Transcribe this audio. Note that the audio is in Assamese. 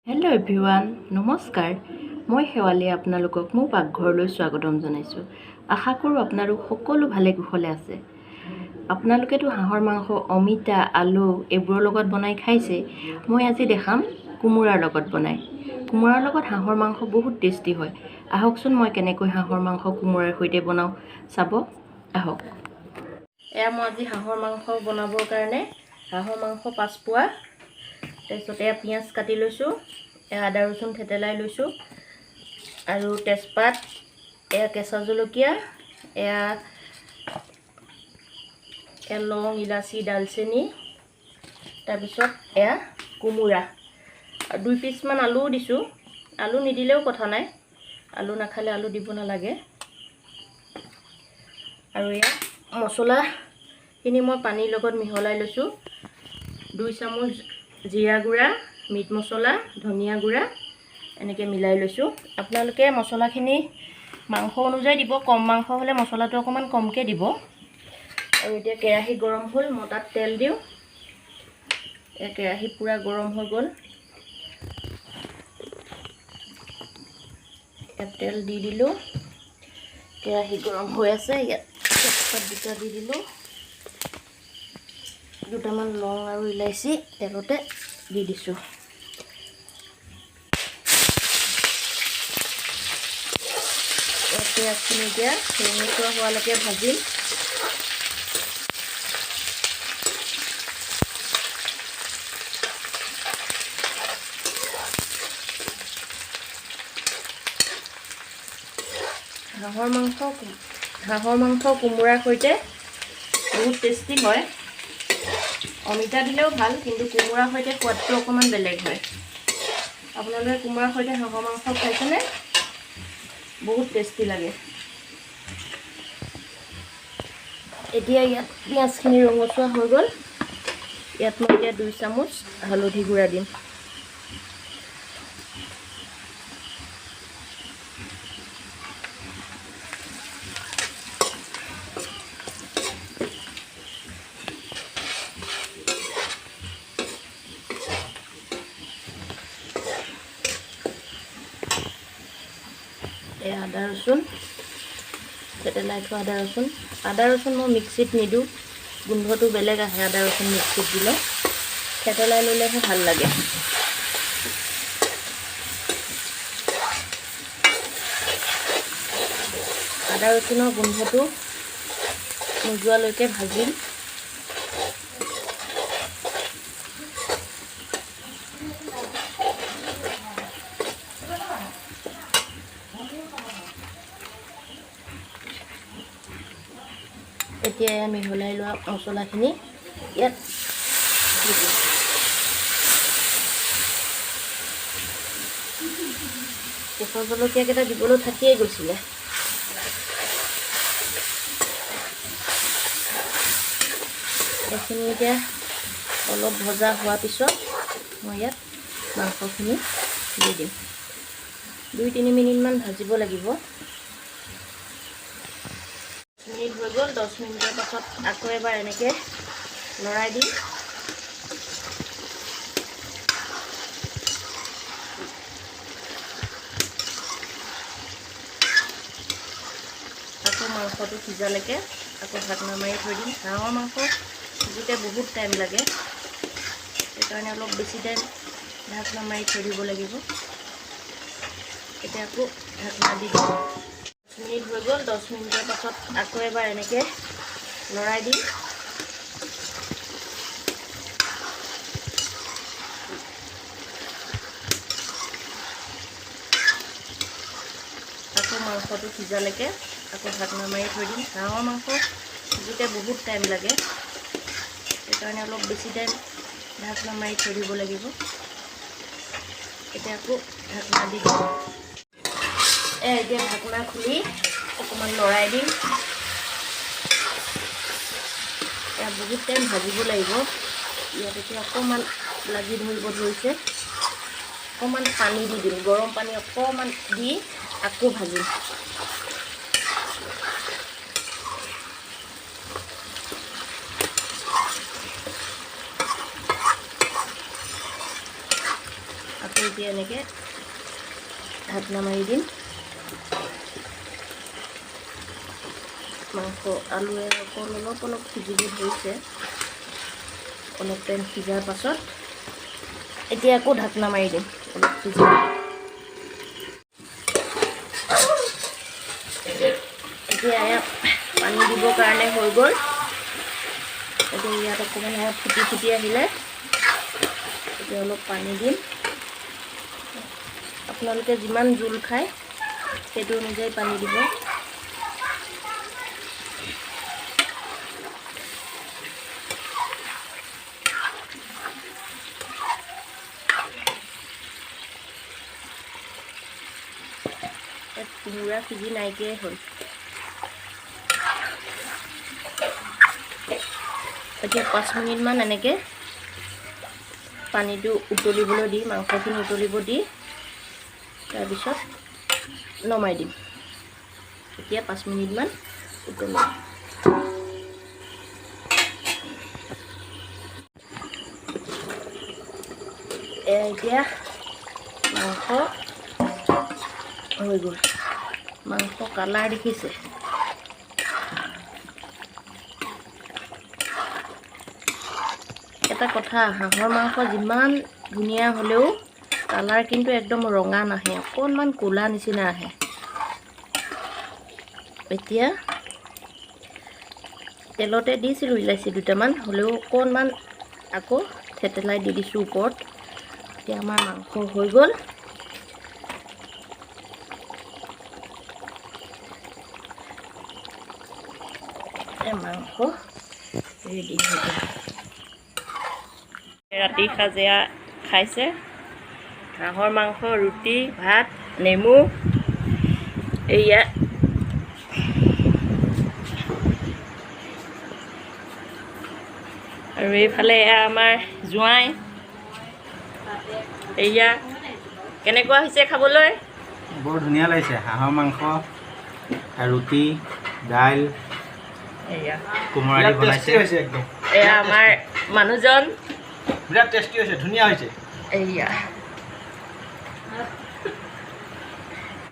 হেল্ল' এভৰিৱান, নমস্কাৰ। মই শেৱালী আপোনালোকক মোৰ পাকঘৰলৈ স্বাগতম জনাইছোঁ। আশা কৰোঁ আপোনালোক সকলো ভালে কুশলে আছে। আপোনালোকেতো হাঁহৰ মাংস অমিতা, আলু এইবোৰৰ লগত বনাই খাইছে। মই আজি দেখাম কোমোৰাৰ লগত বনাই। কোমোৰাৰ লগত হাঁহৰ মাংস বহুত টেষ্টি হয়। আহকচোন মই কেনেকৈ হাঁহৰ মাংস কোমোৰাৰ সৈতে বনাওঁ চাব আহক। এয়া মই আজি হাঁহৰ মাংস বনাবৰ কাৰণে হাঁহৰ মাংস 5 পোৱা, তাৰপিছত এয়া পিঁয়াজ কাটি লৈছোঁ, এয়া আদা ৰচুন থেতেলাই লৈছোঁ, আৰু তেজপাত, এয়া কেঁচা জলকীয়া, এয়া লং, ইলাচি, ডালচেনি, তাৰপিছত এয়া কোমোৰা, 2 পিচমান আলুও দিছোঁ। আলু নিদিলেও কথা নাই, আলু নাখালে আলু দিব নালাগে। আৰু এয়া মছলাখিনি মই পানীৰ লগত মিহলাই লৈছোঁ। 2 চামুচ জিৰা গুড়া, মিট মছলা, ধনিয়া গুড়া এনেকৈ মিলাই লৈছোঁ। আপোনালোকে মছলাখিনি মাংস অনুযায়ী দিব, কম মাংস হ'লে মছলাটো অকণমান কমকৈ দিব। আৰু এতিয়া কেৰাহী গৰম হ'ল, মই তাত তেল দিওঁ। এই কেৰাহী পূৰা গৰম হৈ গ'ল। ইয়াত তেল দি দিলোঁ, কেৰাহী গৰম হৈ আছে। ইয়াত তেজপাত দুটা দি দিলোঁ, দুটামান লং আৰু ইলাচি তেলতে দি দিছোঁ। পিঁয়াজখিনি এতিয়া ৰঙচুৱা হোৱালৈকে ভাজিম। হাঁহৰ মাংস কোমোৰাৰ সৈতে বহুত টেষ্টি হয়। অমিতা দিলেও ভাল, কিন্তু কোমোৰাৰ সৈতে সোৱাদটো অকণমান বেলেগ হয়। আপোনালোকে কোমোৰাৰ সৈতে হাঁহৰ মাংস খাইছেনে? বহুত টেষ্টি লাগে। এতিয়া ইয়াত পিঁয়াজখিনি ৰঙচুৱা হৈ গ'ল। ইয়াত মই এতিয়া 2 চামুচ হালধি গুড়া দিম। এই আদা ৰচুন থেতেলাই থোৱা আদা ৰচুন মই মিক্সিত নিদিওঁ, গোন্ধটো বেলেগ আহে আদা ৰচুন মিক্সিত দিলে। থেতেলাই ল'লেহে ভাল লাগে। আদা ৰচুনৰ গোন্ধটো নোযোৱালৈকে ভাজিম। এতিয়া মিহলাই লোৱা মছলাখিনি ইয়াত দি দিম। কেঁচা জলকীয়াকেইটা দিবলৈ থাকিয়েই গৈছিলে। এইখিনি এতিয়া অলপ ভজা হোৱাৰ পিছত মই ইয়াত মাংসখিনি দি দিম। 2-3 মিনিটমান ভাজিব লাগিব। 10 মিনিট হৈ গ'ল। 10 মিনিটৰ পাছত আকৌ এবাৰ এনেকৈ লৰাই দিম। আকৌ মাংসটো সিজালৈকে আকৌ ঢাকনা মাৰি থৈ দিম। হাঁহৰ মাংস সিজোতে বহুত টাইম লাগে, সেইকাৰণে অলপ বেছি টাইম ঢাকনা মাৰি থৈ দিব লাগিব। এতিয়া আকৌ ঢাকনা দি দিম। 10 মিনিট হৈ গ'ল। 10 মিনিটৰ পাছত আকৌ এবাৰ এনেকৈ লৰাই দিম। আকৌ মাংসটো সিজালৈকে আকৌ ঢাকনা মাৰি থৈ দিম। হাঁহৰ মাংস সিজোতে বহুত টাইম লাগে, সেইকাৰণে অলপ বেছি টাইম ঢাকনা মাৰি থৈ দিব লাগিব। এতিয়া আকৌ ঢাকনা দি দিম। এতিয়া ঢাকনা খুলি অকণমান লৰাই দিম। বহুত টাইম ভাজিব লাগিব। ইয়াত এতিয়া অকণমান লাগি ধৰিব ধৰিছে। অকণমান পানী দি দিম, গৰম পানী অকণমান দি আকৌ ভাজিম। আকৌ এতিয়া এনেকৈ ঢাকনা মাৰি দিম। মাংস আলুৱে অলপ সিজিব ধৰিছে। অলপ টাইম সিজাৰ পাছত এতিয়া আকৌ ঢাকনা মাৰি দিম অলপ সিজিব। এতিয়া ইয়াত পানী দিবৰ কাৰণে হৈ গ'ল। এতিয়া ইয়াত অকণমান ফুটি আহিলে এতিয়া অলপ পানী দিম। আপোনালোকে যিমান জোল খায় সেইটো অনুযায়ী পানী দিব। কোমোৰা সিজি নাইকিয়াই হ'ল। এতিয়া 5 মিনিটমান এনেকৈ পানীটো উতলিবলৈ দি মাংসখিনি উতলিব দি তাৰপিছত নমাই দিম। এতিয়া 5 মিনিটমান উতলিম। এতিয়া মাংস হৈ গ'ল। মাংস কালাৰ দেখিছে। এটা কথা, হাঁহৰ মাংস যিমান ধুনীয়া হ'লেও কালাৰ কিন্তু একদম ৰঙা নাহে, অকণমান ক'লা নিচিনা আহে। এতিয়া তেলতে দিছিলোঁ ইলাচি দুটামান, হ'লেও অকণমান আকৌ থেতেলাই দি দিছোঁ ওপৰত। এতিয়া আমাৰ মাংস হৈ গ'ল। মাংস ৰেডি হৈ গ'ল। ৰাতি সাজেয়া খাইছে হাঁহৰ মাংস, ৰুটি, ভাত, নেমু। এয়া আৰু এইফালে এয়া আমাৰ জোঁৱাই। এয়া কেনেকুৱা হৈছে খাবলৈ? বৰ ধুনীয়া লাগিছে। হাঁহৰ মাংস, ৰুটি, দাইল, এয়া কোমোৰা দি বনাইছে একদম। এয়া আমাৰ মানুহজন। বিৰাট টেষ্টি হৈছে, ধুনীয়া হৈছে। এয়া